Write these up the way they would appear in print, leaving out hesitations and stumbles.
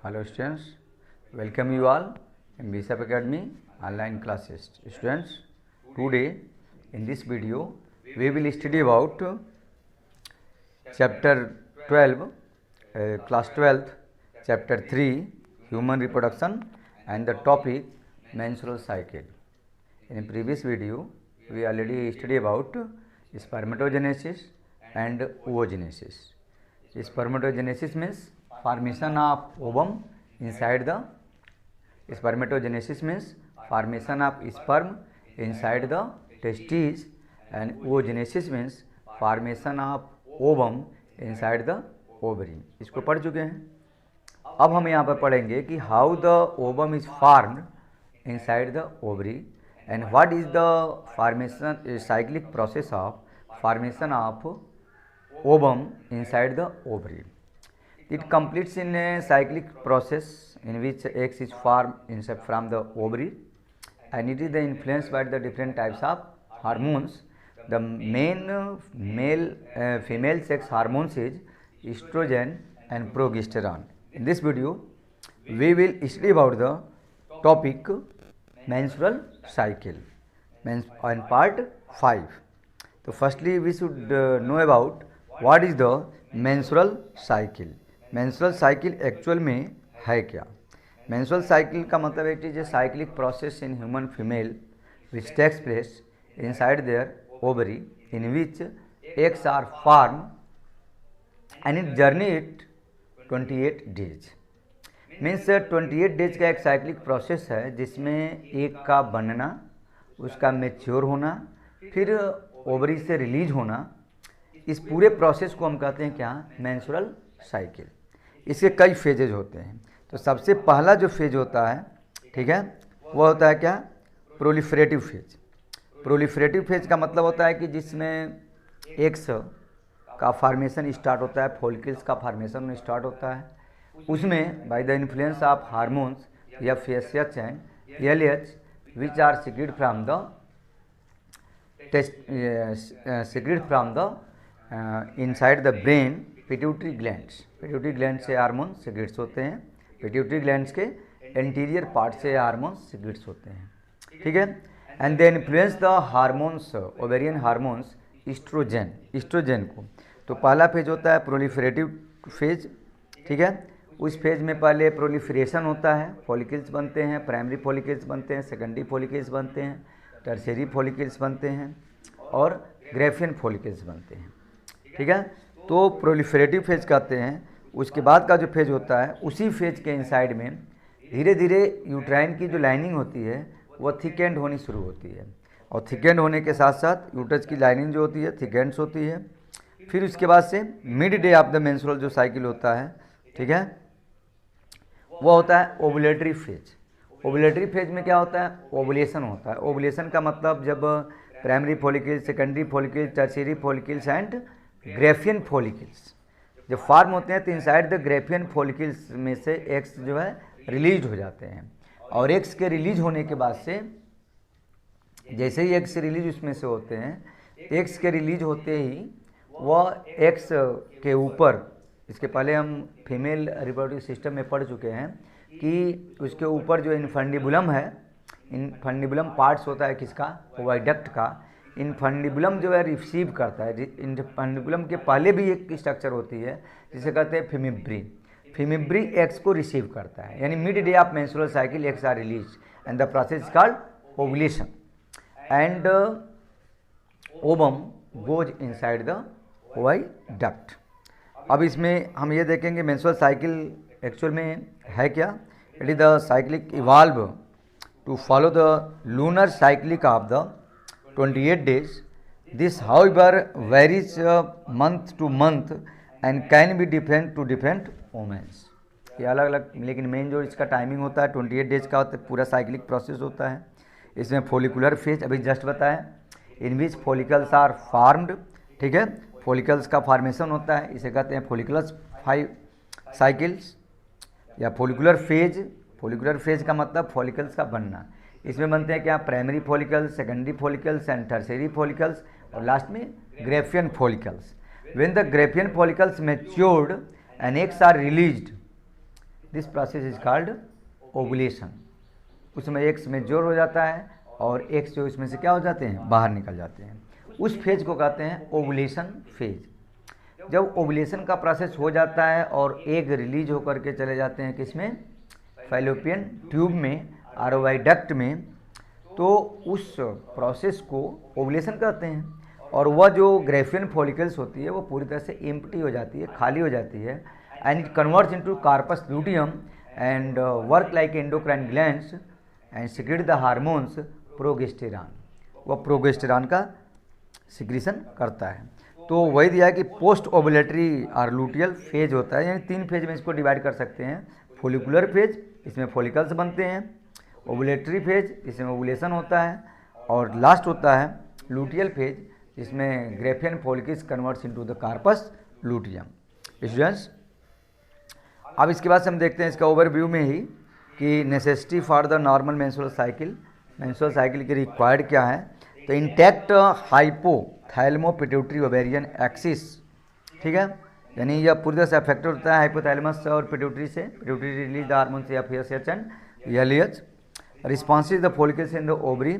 Hello students, welcome you all in BSAP Academy online classes. Students, today in this video we will study about chapter 12, class 12th, chapter 3, human reproduction, and the topic menstrual cycle. In previous video we already studied about spermatogenesis and oogenesis. Spermatogenesis means formation of ovum inside the spermatogenesis means formation of sperm inside the testes, and oogenesis means formation of ovum inside the ovary. इसको पढ़ चुके हैं। अब हम यहाँ पर पढ़ेंगे कि how the ovum is formed inside the ovary and what is the formation cyclic process of formation of ovum inside the ovary. It completes in a cyclic process in which eggs is formed from the ovary, and it is the influenced by the different types of hormones. The main female sex hormones is estrogen and progesterone. In this video we will study about the topic menstrual cycle on part 5. So firstly we should know about what is the menstrual cycle. menstrual cycle actual में है क्या? menstrual cycle का मतलब it is a cyclic process in human female which takes place inside their ovary in which eggs are formed and it journey it 28 days. Means 28 days का एक cyclic process है जिसमें एक का बनना, उसका मैच्योर होना, फिर ओवरी से रिलीज होना, इस पूरे प्रोसेस को हम कहते हैं क्या? Menstrual cycle. इसके कई फेजेज होते हैं। तो सबसे पहला जो फेज होता है, ठीक है, वो होता है क्या? Proliferative phase. प्रोलिफरेटिव फेज का मतलब होता है कि जिसमें एग्स का फार्मेशन स्टार्ट होता है, फॉलिकल्स का फार्मेशन स्टार्ट होता है। उसमें by the influence of hormones FSH and LH which are secret from the inside the brain pituitary glands. Pituitary gland से हार्मोन सीक्रेट्स होते हैं। पिट्यूटरी ग्लैंड्स के एंटीरियर पार्ट से हार्मोन सीक्रेट्स होते हैं, ठीक है। And they influence the hormones, ovarian hormones, oestrogen को। तो पहला फेज होता है प्रोलिफरेटिव फेज, ठीक है। उस फेज में पहले प्रोलिफरेशन होता है, फॉलिकल्स बनते हैं, प्राइमरी फॉलिकल्स बनते हैं, सेकेंडरी फॉलिकल्स बनते हैं, टर्शियरी फॉलिकल्स बनते हैं और ग्रेफियन फॉलिकल्स बनते हैं, ठीक है। तो प्रोलिफरेटिव फेज कहते हैं। उसके बाद का जो फेज होता है, उसी फेज के इनसाइड में धीरे धीरे यूट्राइन की जो लाइनिंग होती है वो थिकेंड होनी शुरू होती है, और थिकेंड होने के साथ साथ यूट्रस की लाइनिंग जो होती है थिकेंड्स होती है। फिर उसके बाद से mid day of the menstrual जो साइकिल होता है, ठीक है, वो होता है ओवुलेटरी फेज। ओवुलेटरी फेज में क्या होता है? ओवुलेशन होता है। ओवुलेशन का मतलब जब primary follicles, secondary follicles, tertiary follicles and Graafian follicles जब फॉर्म होते हैं तो इनसाइड द ग्रेफियन फॉलिकल्स में से एग्स जो है रिलीज हो जाते हैं, और एग्स के रिलीज होने के बाद से जैसे ही एग्स रिलीज उसमें से होते हैं, एग्स के रिलीज होते ही वह एग्स के ऊपर, इसके पहले हम फीमेल रिप्रोडक्टिव सिस्टम में पढ़ चुके हैं कि उसके ऊपर जो इनफंडिबुलम है, इनफंडिबुलम पार्ट्स होता है किसका? ओवाइडक्ट का। इनफंडिबुलम जो है रिसीव करता है। इनफंडिबुलम के पहले भी एक स्ट्रक्चर होती है जिसे कहते हैं फिमिब्री। फिमिब्री एग्स को रिसीव करता है, यानी mid day of menstrual cycle eggs are release and the process is called ovulation and ovum goes inside the oviduct. अब इसमें हम ये देखेंगे मेंस्ट्रुअल साइकिल एक्चुअल में है क्या? It is the cyclic evolve to follow the lunar cyclic of the 28 days. This however varies month to month and can be different to different womens. ये अलग अलग, लेकिन मेन जो इसका टाइमिंग होता है 28 डेज का होता है, पूरा साइक्लिक प्रोसेस होता है। इसमें फॉलिकुलर फेज अभी जस्ट बताया, इन विच फॉलिकल्स आर फॉर्म्ड, ठीक है। फॉलिकल्स का फॉर्मेशन होता है, इसे कहते हैं फॉलिकुलर साइकिल्स या फॉलिकुलर फेज। फॉलिकुलर फेज का मतलब फॉलिकल्स का बनना। इसमें बनते हैं क्या? Primary follicles, secondary follicles and tertiary follicles, और लास्ट में Graafian follicles. When the Graafian follicles matured and eggs are released, this process is called ovulation. उसमें एग्स मैच्योर हो जाता है और एग्स जो इसमें से क्या हो जाते हैं, बाहर निकल जाते हैं। उस फेज को कहते हैं ओवुलेशन फेज। जब ओवुलेशन का प्रोसेस हो जाता है और एग रिलीज होकर के चले जाते हैं किसमें, फैलोपियन ट्यूब में, आरोवाइडक्ट में, तो उस प्रोसेस को ओवुलेशन कहते हैं। और वह जो ग्रेफियन फॉलिकल्स होती है वो पूरी तरह से एम्प्टी हो जाती है, खाली हो जाती है, and it converts into corpus luteum and work like endocrine glands and secrete the hormones progesterone. वह प्रोगेस्टेरॉन का सिक्रीशन करता है। तो वही दिया है कि पोस्ट ओवुलेटरी और लूटियल फेज होता है, यानी 3 फेज में इसको डिवाइड कर सकते हैं। फोलिकुलर फेज, इसमें फॉलिकल्स बनते हैं, ओवुलेटरी फेज, इसमें ओवुलेशन होता है, और लास्ट होता है लूटियल फेज, जिसमें Graafian follicles converts into the corpus luteum. Students, अब इसके बाद से हम देखते हैं इसका ओवरव्यू में ही कि necessity for the normal menstrual cycle, menstrual cycle की रिक्वायर्ड क्या है। तो इंटैक्ट हाइपोथैलेमो पिट्यूटरी ओवेरियन एक्सिस, ठीक है, यानी यह पूरी तरह से अफेक्टेड होता है हाइपोथैलेमस और पिट्यूटरी से। Pituitary release the hormones FSH and LH। Responsive the follicles in the ovary,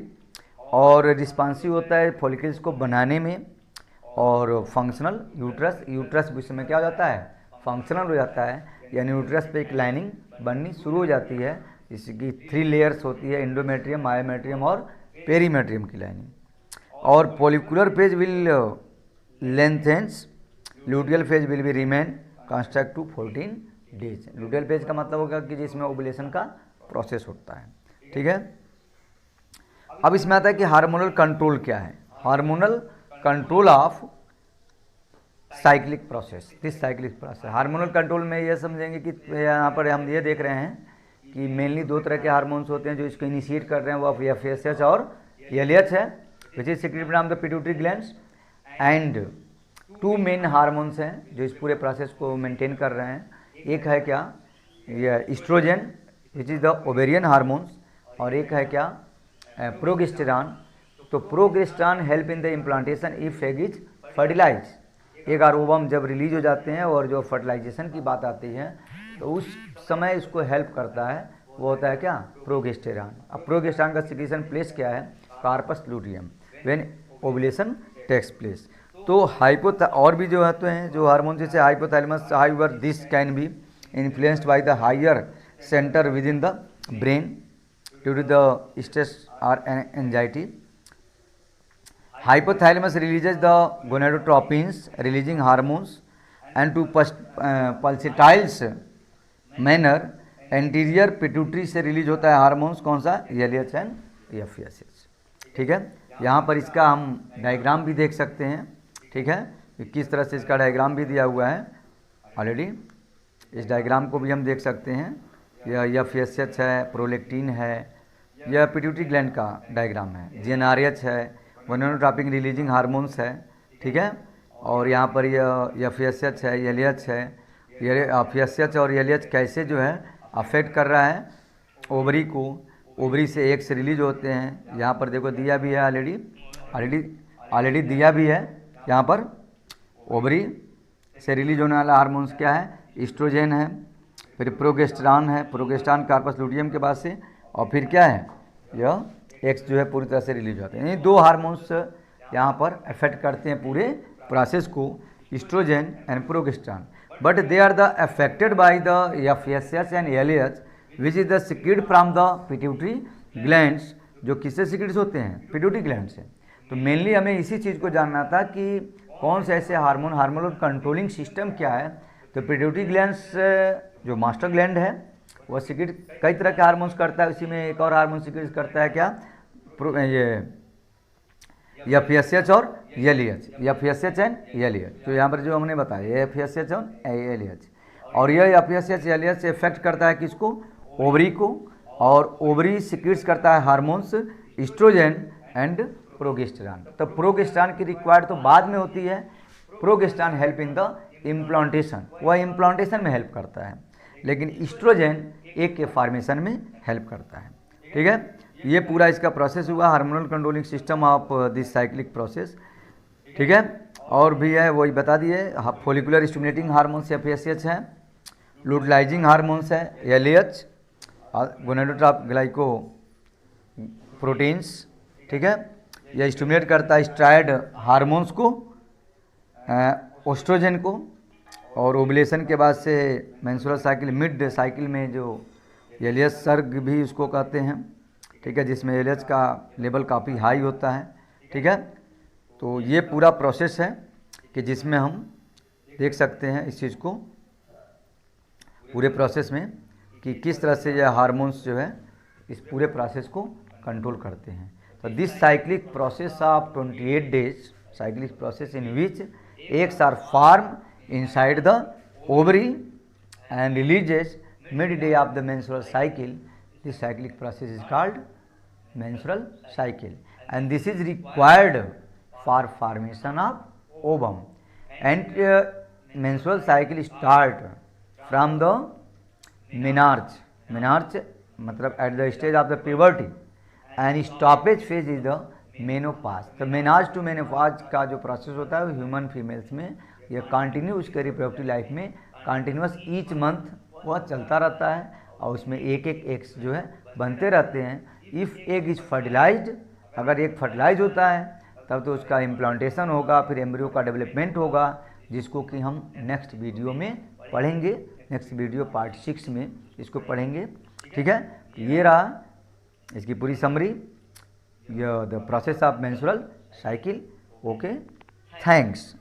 और रिस्पॉन्सिव होता है फॉलिकल्स को बनाने में। और फंक्शनल यूट्रस भी इसमें क्या हो जाता है, फंक्शनल हो जाता है, यानी यूट्रस पे एक लाइनिंग बननी शुरू हो जाती है, जिसकी 3 लेयर्स होती है, एंडोमेट्रियम, मायोमेट्रियम और पेरीमेट्रियम की लाइनिंग। और follicular phase will lengthens, luteal phase will be remain constant to 14 days. Luteal phase का मतलब होगा कि जिसमें ओवुलेशन का प्रोसेस होता है, ठीक है। अब इसमें आता है कि हार्मोनल कंट्रोल क्या है। Hormonal control of cyclic process, this cyclic process. Hormonal control में ये समझेंगे कि यहाँ पर हम ये देख रहे हैं कि मेनली 2 तरह के हार्मोन्स होते हैं जो इसको इनिशिएट कर रहे हैं, वो FSH और LH है, which is secreted from the pituitary glands. And 2 main hormones हैं जो इस पूरे प्रोसेस को मेंटेन कर रहे हैं। एक है क्या, ये oestrogen which is the ovarian hormones, और एक है क्या, प्रोगेस्टेरॉन। तो progesterone help in the implantation if egg is fertilize. Egg और ओवम जब रिलीज हो जाते हैं और जो फर्टिलाइजेशन की बात आती है तो उस समय इसको हेल्प करता है, वो होता है क्या, प्रोगेस्टेरॉन। अब प्रोगेस्टेरॉन का सिक्रीशन प्लेस क्या है, corpus luteum, when ovulation takes place. तो और भी जो होते हैं जो हार्मोन, जैसे hypothalamus, however this can be influenced by the higher centre with in the brain due to the stress और anxiety. Hypothalamus releases the gonadotropins releasing hormones, and to pulsatiles manner anterior pituitary से release होता है hormones, कौन सा, LH and FSH, ठीक है। यहाँ पर इसका हम डायग्राम भी देख सकते हैं, ठीक है, कि किस तरह से इसका डायग्राम भी दिया हुआ है ऑलरेडी। इस डायग्राम को भी हम देख सकते हैं, यह FSH है, प्रोलेक्टिन है, यह पिट्यूटरी ग्लैंड का डायग्राम है, GnRH है, गोनाडोट्रोपिन रिलीजिंग हार्मोन्स है, ठीक है। और यहाँ पर यह FSH है, LH है। ये FSH और LH कैसे जो है अफेक्ट कर रहा है ओवरी को, ओवरी से एग्स रिलीज होते हैं। यहाँ पर देखो दिया भी है ऑलरेडी दिया भी है। यहाँ पर ओवरी से रिलीज होने वाला हार्मोन्स क्या है, एस्ट्रोजन है, फिर प्रोगेस्टेरॉन है, प्रोगेस्टेरॉन कार्पस लूटियम के बाद से, और फिर क्या है, यह एक्स जो है पूरी तरह से रिलीज होते हैं। ये 2 हार्मोन्स यहाँ पर अफेक्ट करते हैं पूरे प्रोसेस को, oestrogen and progesterone. But they are the affected by the FSH and LH which is the secret from the pituitary glands, जो किससे सिक्रेट होते हैं, पिट्यूटरी ग्लैंड से। तो मेनली हमें इसी चीज़ को जानना था कि कौन से ऐसे हार्मोनल कंट्रोलिंग सिस्टम क्या है। तो पिट्यूटरी ग्लैंड्स जो मास्टर ग्लैंड है वह सिक्रेट कई तरह के हार्मोन्स करता है, उसी में एक और हार्मोन सिक्रेट करता है क्या, ये FSH और LH, FSH एंड LH। तो यहाँ पर जो हमने बताया ये FSH और LH, और यह FSH LH से इफेक्ट करता है किसको, ओवरी को, और ओवरी सिक्रेट्स करता है हार्मोन्स एस्ट्रोजन एंड प्रोगेस्टेरॉन। तो प्रोगेस्टेरॉन की रिक्वायर्ड तो बाद में होती है। Progesterone help in the implantation, वह इम्प्लांटेशन में हेल्प करता है, लेकिन एस्ट्रोजन एग के फॉर्मेशन में हेल्प करता है, ठीक है। ये पूरा इसका प्रोसेस हुआ, hormonal controlling system of this cyclic process, ठीक है। और भी है वही बता दिए, फॉलिकुलर स्टिमुलेटिंग हार्मोन्स FSH है, लुटलाइजिंग हार्मोन्स है LH, गोनाडोट्रॉप ग्लाइको प्रोटीन्स, ठीक है। यह स्टिमुलेट करता है स्टेरॉयड हार्मोन्स को, ओस्ट्रोजन को, और ओवुलेशन के बाद से मेंस्ट्रुअल साइकिल मिड साइकिल में जो LH सर्ग भी उसको कहते हैं, ठीक है, जिसमें LH का लेवल काफ़ी हाई होता है, ठीक है। तो ये पूरा प्रोसेस है कि जिसमें हम देख सकते हैं इस चीज़ को पूरे प्रोसेस में कि किस तरह से यह हार्मोन्स जो है इस पूरे प्रोसेस को कंट्रोल करते हैं। तो this cyclic process of 28 days, cyclic process in which eggs are formed inside the ovary and releases mid-day of the menstrual cycle. This cyclic process is called menstrual cycle, and this is required for formation of ovum. And menstrual cycle start from the menarche. Menarche मतलब at the stage of the puberty, and stoppage phase is the menopause. तो Menaz to menopause का जो process होता है वो human females में यह continue उसके रिप्रोडक्टिव लाइफ में कंटिन्यूस ईच मंथ वह चलता रहता है, और उसमें एक एक एग्स जो है बनते रहते हैं। इफ़ एग इज फर्टिलाइज्ड, अगर एग फर्टिलाइज होता है तब तो उसका इम्प्लांटेशन होगा, फिर एम्ब्रियो का डेवलपमेंट होगा, जिसको कि हम नेक्स्ट वीडियो में पढ़ेंगे। नेक्स्ट वीडियो पार्ट 6 में इसको पढ़ेंगे, ठीक है। ये रहा इसकी पूरी summary, the process of menstrual cycle. Okay, thanks.